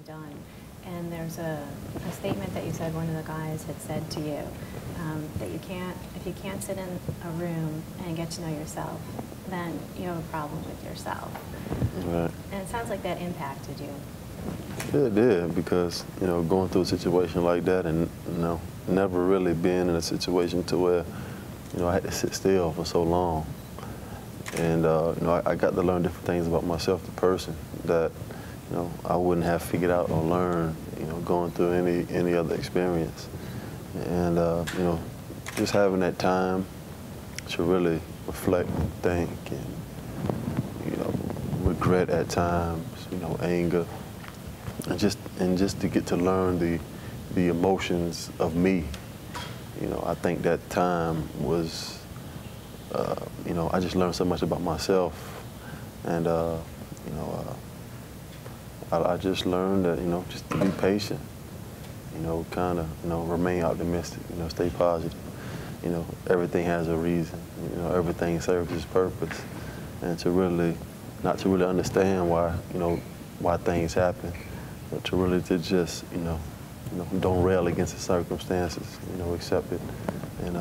done. And there's a statement that you said one of the guys had said to you, that if you can't sit in a room and get to know yourself, then you have a problem with yourself. Right. And it sounds like that impacted you. Yeah, it did, because, going through a situation like that and, never really being in a situation to where, I had to sit still for so long. And, I got to learn different things about myself, the person, that, I wouldn't have figured out or learned, going through any other experience. And, just having that time to really reflect, think, and, regret at times, anger, and just to get to learn the emotions of me. I think that time was, I just learned so much about myself, and I just learned that, just to be patient, kind of, remain optimistic, stay positive. Everything has a reason, everything serves its purpose, and not to really understand why, why things happen, but to really just, don't rail against the circumstances, accept it, and,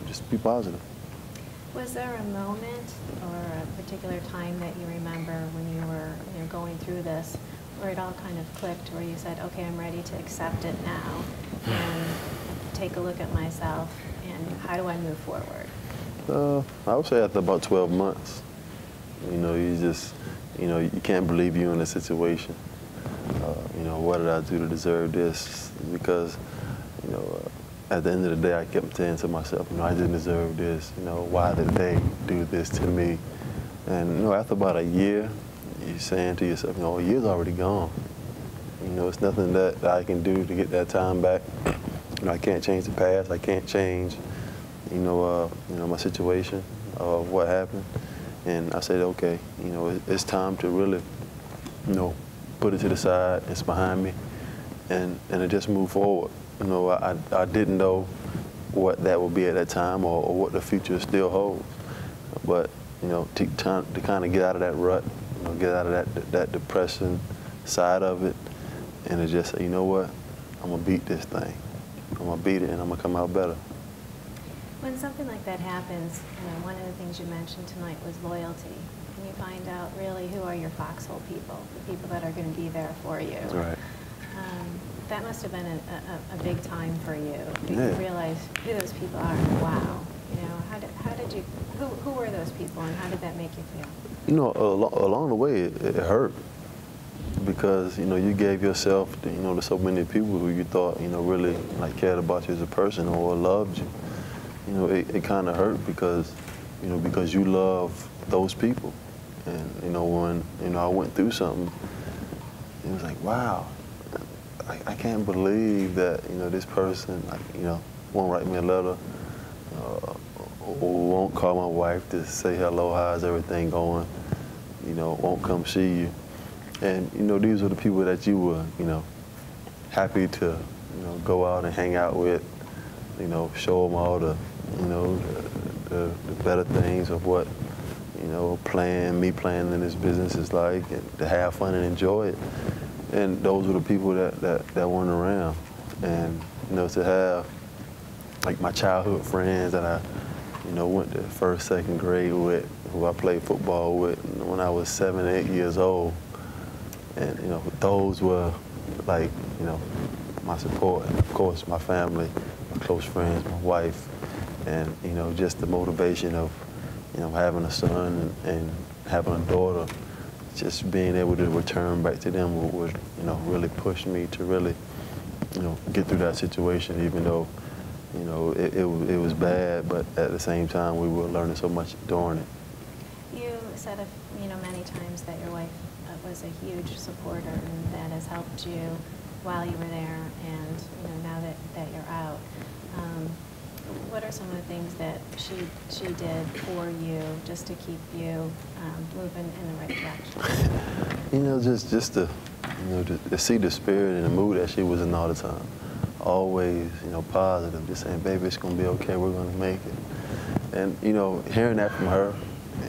just be positive. Was there a moment or a particular time that you remember when you were going through this where it all kind of clicked, where you said, okay, I'm ready to accept it now and take a look at myself, and how do I move forward? I would say after about 12 months. You just, you can't believe you're in a situation. What did I do to deserve this? Because, at the end of the day, I kept saying to myself, I didn't deserve this. Why did they do this to me? And, after about a year, you're saying to yourself, a year's already gone. It's nothing that I can do to get that time back. I can't change the past. I can't change, my situation of what happened. And I said, okay, it's time to really, put it to the side. It's behind me, and to just move forward. I didn't know what that would be at that time, or what the future still holds. But to kind of get out of that rut, get out of that depression side of it, and to just say, you know what, I'm gonna beat this thing. I'm gonna beat it, and I'm gonna come out better. When something like that happens, one of the things you mentioned tonight was loyalty. And you find out really who are your foxhole people, the people that are going to be there for you. That's right. That must have been a big time for you. Yeah. You realize who those people are. Wow. Who were those people, and how did that make you feel? Along the way, it hurt, because you gave yourself to so many people who you thought really cared about you as a person or loved you. It kind of hurt because you love those people, and when I went through something, it was like, wow, I can't believe that this person won't write me a letter, or won't call my wife to say hello, how's everything going, won't come see you. And these are the people that you were happy to go out and hang out with, show them all the better things of what me playing in this business is like, and to have fun and enjoy it. And those were the people that weren't around. And to have my childhood friends that I went to first, second grade with, who I played football with when I was 7, 8 years old. And those were my support, and of course my family, my close friends, my wife, and just the motivation of having a son and having a daughter. Just being able to return back to them would really push me to really get through that situation, even though it was bad, but at the same time we were learning so much during it. You said many times that your wife was a huge supporter, and that has helped you while you were there, and now that you're out. What are some of the things that she did for you just to keep you moving in the right direction? Just to to see the spirit and the mood that she was in all the time. Always positive, just saying, baby, it's gonna be okay, we're gonna make it. And hearing that from her,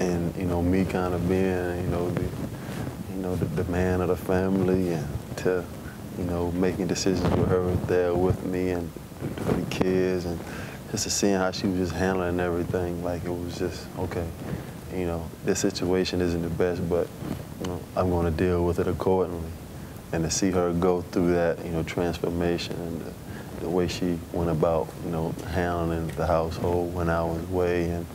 and me kind of being you know, the man of the family, and to, you know, making decisions with her there with me and for the kids, and just to seeing how she was just handling everything, like it was just, okay, you know, this situation isn't the best, but, you know, I'm going to deal with it accordingly. And to see her go through that, you know, transformation, and the way she went about, you know, handling the household when I was away, and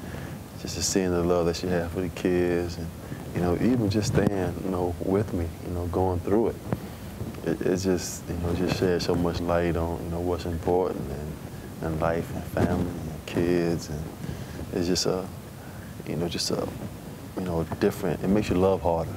just to seeing the love that she had for the kids, and, you know, even just staying, you know, with me, you know, going through it. It just, you know, just shed so much light on, you know, what's important in life and family and kids, and it's just a, you know, you know, different. It makes you love harder.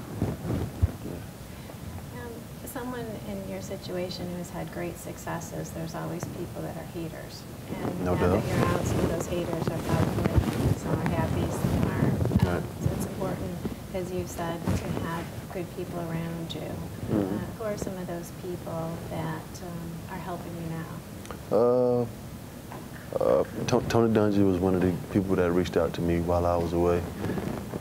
Someone in your situation who has had great successes, there's always people that are haters. And no now doubt. that you're out, some of those haters are probably, some are happy, some aren't. Right. So it's important, as you've said, to have good people around you. Mm-hmm. Who are some of those people that are helping you now? Tony Dungy was one of the people that reached out to me while I was away.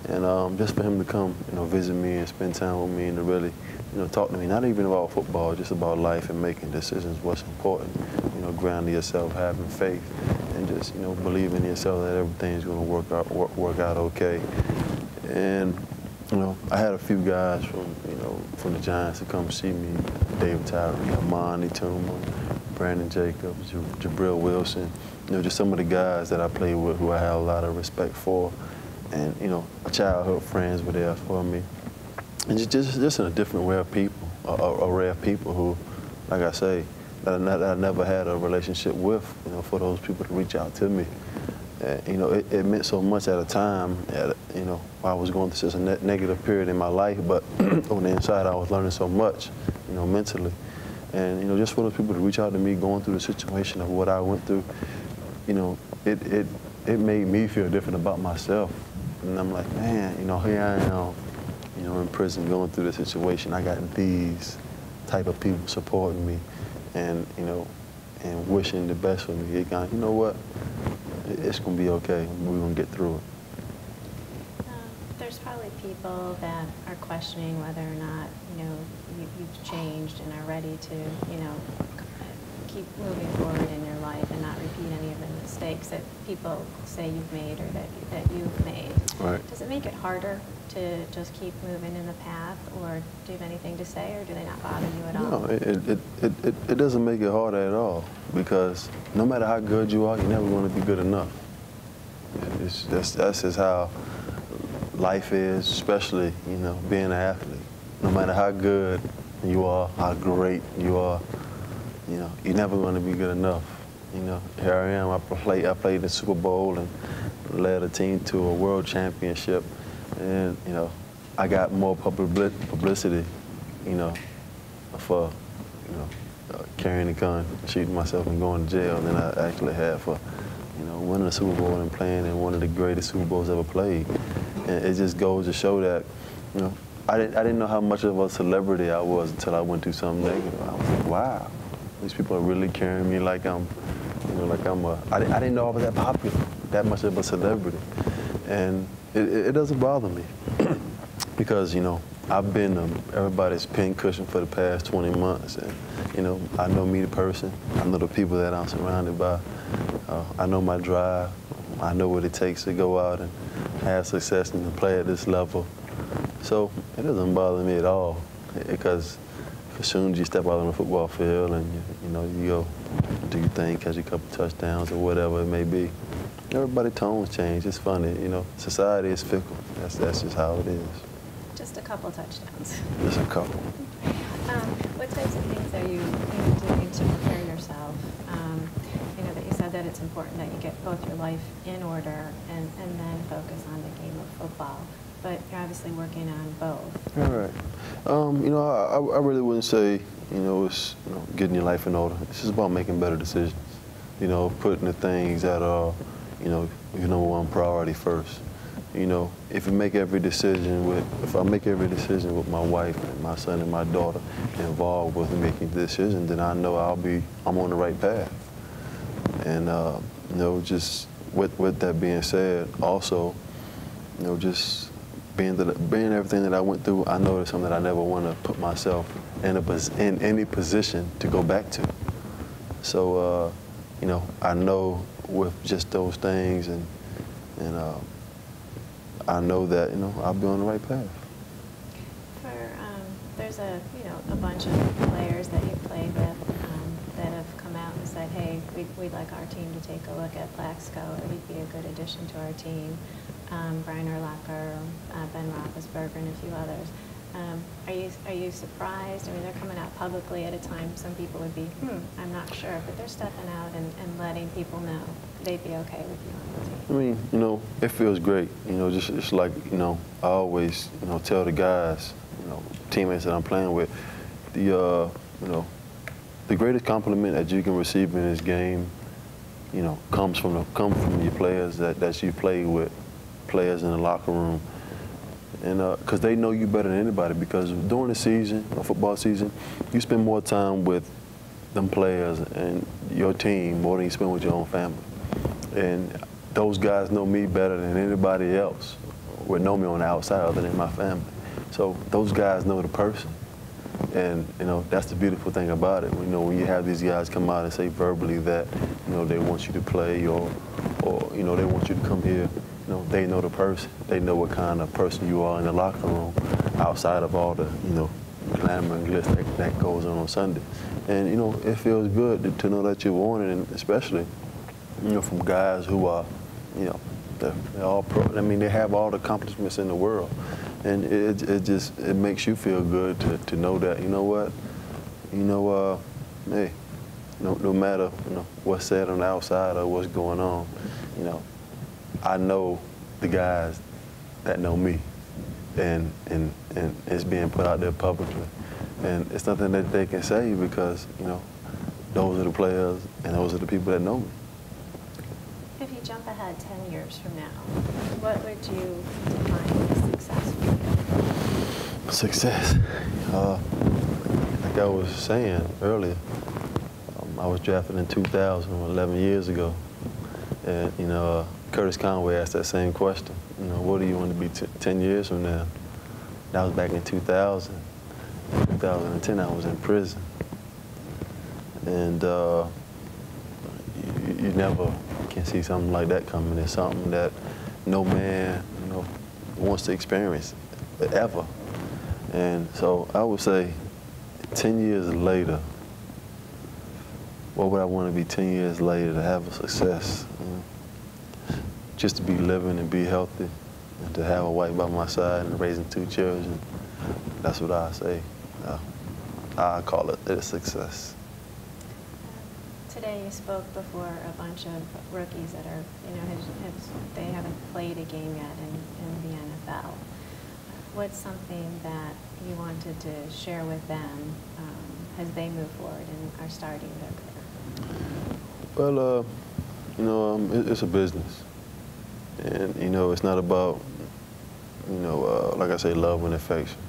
And just for him to come, you know, visit me and spend time with me, and to really, you know, talk to me, not even about football, just about life and making decisions, what's important, you know, grounding yourself, having faith, and just, you know, believing in yourself that everything's going to work out okay. And, you know, I had a few guys from the Giants to come see me: David Tyree, Amani Toomer, Brandon Jacobs, Jabril Wilson. You know, just some of the guys that I played with who I have a lot of respect for. And, you know, childhood friends were there for me. And just in a different way of people, a array of people who, like I say, that I never had a relationship with, you know, for those people to reach out to me. You know, it meant so much at a time, you know, I was going through such a negative period in my life, but on the inside I was learning so much, you know, mentally. And, you know, just for those people to reach out to me going through the situation of what I went through, you know, it made me feel different about myself. And I'm like, man, you know, here I am, you know, in prison going through the situation. I got these type of people supporting me, and, you know, and wishing the best for me. It kind of, you know what, it's going to be okay. We're going to get through it. There's probably people that are questioning whether or not, you know, you've changed and are ready to, you know, keep moving forward in your life and not repeat any of the mistakes that people say you've made or that you've made. Right. Does it make it harder to just keep moving in the path, or do you have anything to say, or do they not bother you at all? No, it doesn't make it harder at all, because no matter how good you are, you're never going to be good enough. That's just how life is, especially, you know, being an athlete. No matter how good you are, how great you are, you know, you're never going to be good enough. You know, here I am. I played the Super Bowl and led a team to a world championship, and, you know, I got more publicity, you know, for, you know, carrying a gun, shooting myself and going to jail than I actually had for, you know, winning a Super Bowl and playing in one of the greatest Super Bowls ever played. And it just goes to show that, you know, I didn't know how much of a celebrity I was until I went through something negative. I was like, wow, these people are really carrying me like I'm, you know, like I'm I didn't know I was that popular, that much of a celebrity. And it doesn't bother me because, you know, I've been everybody's pincushion for the past 20 months. And, you know, I know me the person. I know the people that I'm surrounded by. I know my drive. I know what it takes to go out and have success and to play at this level. So it doesn't bother me at all, because as soon as you step out on the football field and you know, you go do your thing, catch a couple touchdowns or whatever it may be, everybody's tones change. It's funny, you know. Society is fickle. That's just how it is. Just a couple touchdowns. Just a couple. What types of things are you doing to prepare yourself? You know, that you said that it's important that you get both your life in order and then focus on the game of football. But you're obviously working on both. All right. You know, I really wouldn't say, you know, it's, you know, getting your life in order. It's just about making better decisions. You know, putting the things that are, you know, your number one priority first. You know, if I make every decision with my wife and my son and my daughter involved with making the decision, then I know I'm on the right path. And you know, just with that being said, also, you know, just being everything that I went through, I know it's something that I never want to put myself in any position to go back to. So, you know, I know with just those things, and I know that, you know, I'll be on the right path. There's a bunch of players that you played with that have come out and said, hey, we'd like our team to take a look at Plaxico, or he'd be a good addition to our team. Brian Urlacher, Ben Roethlisberger, and a few others. Are you surprised? I mean, they're coming out publicly at a time some people would be, I'm not sure, but they're stepping out and letting people know they'd be okay with you on the team. I mean, you know, it feels great. You know, just like, you know, I always, you know, tell the guys, you know, teammates that I'm playing with, you know, the greatest compliment that you can receive in this game, you know, comes from your players that you play with, players in the locker room. And because they know you better than anybody, because during the season, a football season, you spend more time with them players and your team more than you spend with your own family. And those guys know me better than anybody else would know me on the outside other than my family. So those guys know the person. And, you know, that's the beautiful thing about it. You know, when you have these guys come out and say verbally that, you know, they want you to play, or you know, they want you to come here, you know, they know the person. They know what kind of person you are in the locker room, outside of all the, you know, glamour and glitz that goes on Sunday. And, you know, it feels good to know that you're wanted, and especially, you know, from guys who are, you know, they're all pro. I mean, they have all the accomplishments in the world. And it makes you feel good to know that, you know what, hey, no matter, you know, what's said on the outside or what's going on, you know, I know the guys that know me, and it's being put out there publicly, and it's nothing that they can say, because, you know, those are the players and those are the people that know me. If you jump ahead 10 years from now, what would you define as success for you? Success, like I was saying earlier, I was drafted in 2000, 11 years ago, and, you know, Curtis Conway asked that same question. You know, what do you want to be 10 years from now? That was back in 2000. In 2010, I was in prison, and you never can see something like that coming. It's something that no man, you know, wants to experience ever. And so I would say 10 years later, what would I want to be 10 years later to have a success? You know? Just to be living and be healthy, and to have a wife by my side and raising 2 children. That's what I say. I call it a success. Today you spoke before a bunch of rookies that are, you know, they haven't played a game yet in the NFL. What's something that you wanted to share with them as they move forward and are starting their career? Well, you know, it's a business. And, you know, it's not about, you know, like I say, love and affection.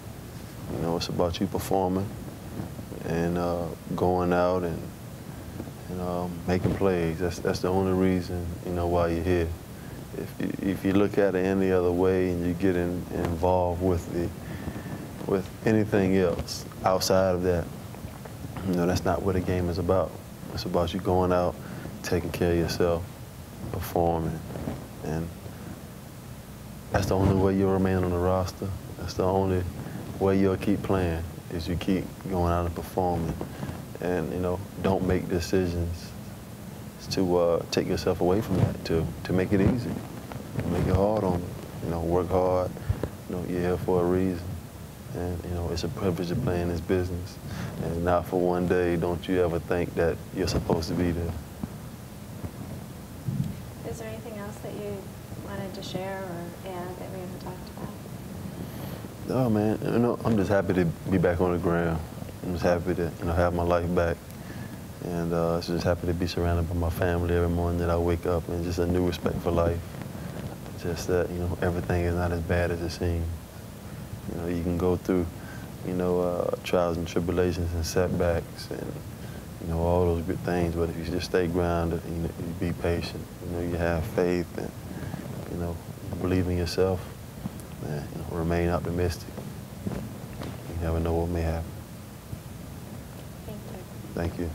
You know, it's about you performing and going out and making plays. That's the only reason, you know, why you're here. If you look at it any other way and you get involved with anything else outside of that, you know, that's not what the game is about. It's about you going out, taking care of yourself, performing, and that's the only way you'll remain on the roster. That's the only way you'll keep playing, is you keep going out and performing, and, you know, don't make decisions to take yourself away from that, to make it easy, make it hard on them. You know, work hard. You know, you're here for a reason, and, you know, it's a privilege to play in this business. And not for one day don't you ever think that you're supposed to be there. Is there anything else that you wanted to share or add that we haven't talked about? Oh man, you know, I'm just happy to be back on the ground. I'm just happy to, you know, have my life back, and just happy to be surrounded by my family every morning that I wake up, and just a new respect for life. Just that, you know, everything is not as bad as it seems. You know, you can go through, you know, trials and tribulations and setbacks, and, you know, all those good things. But if you just stay grounded, you know, you be patient, you know, you have faith, and, you know, believe in yourself, and remain optimistic. You never know what may happen. Thank you. Thank you.